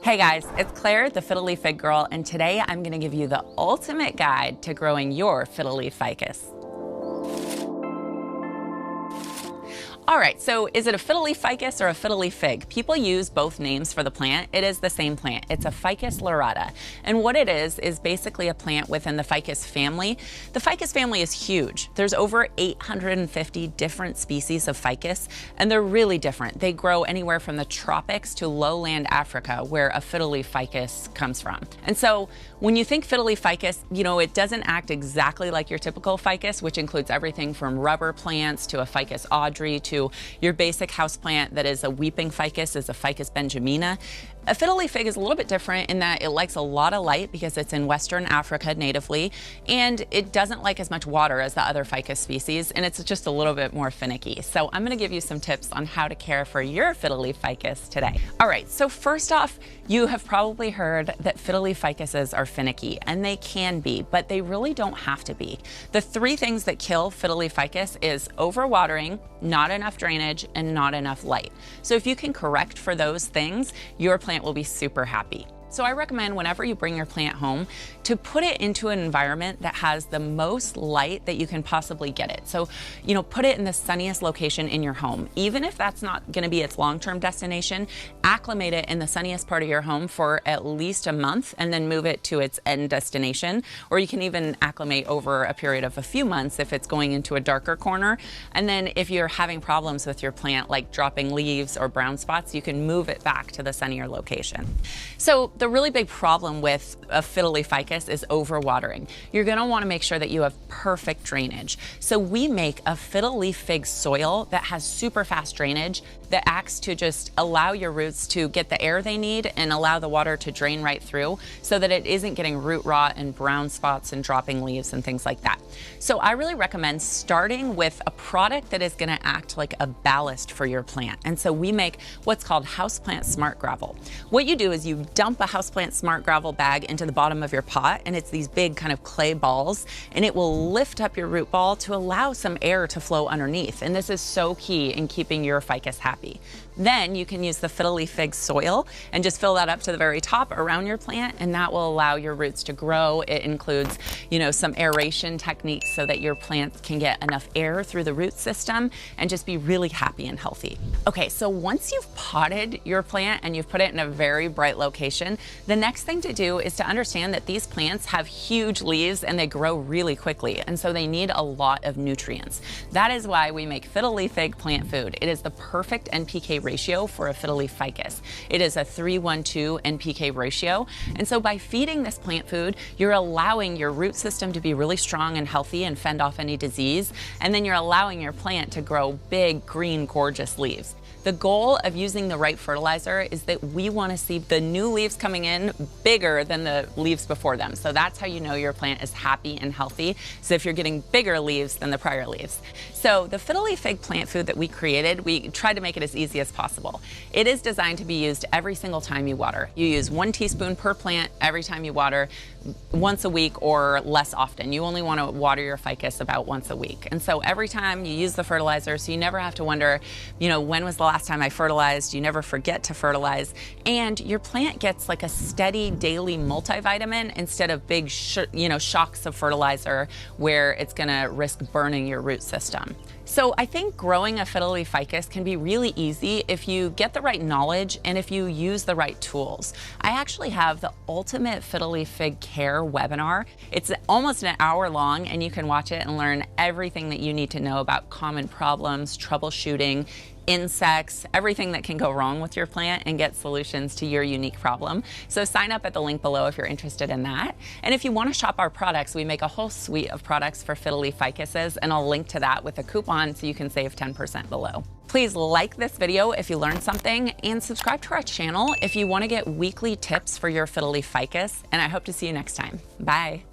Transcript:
Hey guys, it's Claire, the Fiddle Leaf Fig Girl, and today I'm gonna give you the ultimate guide to growing your Fiddle Leaf Ficus. All right, so is it a Fiddle Leaf Ficus or a Fiddle Leaf Fig? People use both names for the plant. It is the same plant. It's a Ficus lyrata. And what it is basically a plant within the Ficus family. The Ficus family is huge. There's over 850 different species of Ficus, and they're really different. They grow anywhere from the tropics to lowland Africa, where a Fiddle Leaf Ficus comes from. And so when you think Fiddle Leaf Ficus, you know, it doesn't act exactly like your typical Ficus, which includes everything from rubber plants to a Ficus Audrey to your basic houseplant that is a weeping ficus is a Ficus benjamina. A Fiddle Leaf Fig is a little bit different in that it likes a lot of light because it's in Western Africa natively, and it doesn't like as much water as the other Ficus species, and it's just a little bit more finicky. So I'm gonna give you some tips on how to care for your Fiddle Leaf Ficus today. All right, so first off, you have probably heard that Fiddle Leaf Ficuses are finicky, and they can be, but they really don't have to be. The three things that kill Fiddle Leaf Ficus is overwatering, not enough drainage, and not enough light. So if you can correct for those things, your plant will be super happy. So I recommend whenever you bring your plant home to put it into an environment that has the most light that you can possibly get it. So, you know, put it in the sunniest location in your home. Even if that's not gonna be its long-term destination, acclimate it in the sunniest part of your home for at least a month and then move it to its end destination. Or you can even acclimate over a period of a few months if it's going into a darker corner. And then if you're having problems with your plant, like dropping leaves or brown spots, you can move it back to the sunnier location. So the really big problem with a Fiddle Leaf Ficus is overwatering. You're gonna wanna make sure that you have perfect drainage. So we make a Fiddle Leaf Fig soil that has super fast drainage that acts to just allow your roots to get the air they need and allow the water to drain right through so that it isn't getting root rot and brown spots and dropping leaves and things like that. So I really recommend starting with a product that is gonna act like a ballast for your plant. And so we make what's called Houseplant Smart Gravel. What you do is you dump a Houseplant Smart Gravel bag into the bottom of your pot, and it's these big kind of clay balls, and it will lift up your root ball to allow some air to flow underneath. And this is so key in keeping your ficus happy. Then you can use the Fiddle Leaf Fig soil and just fill that up to the very top around your plant, and that will allow your roots to grow. It includes, you know, some aeration techniques so that your plants can get enough air through the root system and just be really happy and healthy. Okay, so once you've potted your plant and you've put it in a very bright location, the next thing to do is to understand that these plants have huge leaves and they grow really quickly, and so they need a lot of nutrients. That is why we make Fiddle Leaf Fig plant food. It is the perfect NPK ratio for a Fiddle Leaf Ficus. It is a 3:1:2 NPK ratio, and so by feeding this plant food, you're allowing your root system to be really strong and healthy and fend off any disease, and then you're allowing your plant to grow big, green, gorgeous leaves. The goal of using the right fertilizer is that we want to see the new leaves coming in bigger than the leaves before them. So that's how you know your plant is happy and healthy. So if you're getting bigger leaves than the prior leaves. So the Fiddle Leaf Fig plant food that we created, we tried to make it as easy as possible. It is designed to be used every single time you water. You use 1 teaspoon per plant every time you water, once a week or less often. You only want to water your ficus about once a week. And so every time you use the fertilizer, so you never have to wonder, you know, when was the last time I fertilized? You never forget to fertilize. And your plant gets like a steady daily multivitamin instead of big shocks of fertilizer where it's gonna risk burning your root system. So I think growing a Fiddle Leaf Ficus can be really easy if you get the right knowledge and if you use the right tools. I actually have the Ultimate Fiddle Leaf Fig Care webinar. It's almost an hour long, and you can watch it and learn everything that you need to know about common problems, troubleshooting, insects, everything that can go wrong with your plant, and get solutions to your unique problem. So sign up at the link below if you're interested in that. And if you want to shop our products, we make a whole suite of products for Fiddle Leaf Ficuses, and I'll link to that with a coupon so you can save 10% below. Please like this video if you learned something, and subscribe to our channel if you want to get weekly tips for your Fiddle Leaf Ficus, and I hope to see you next time. Bye.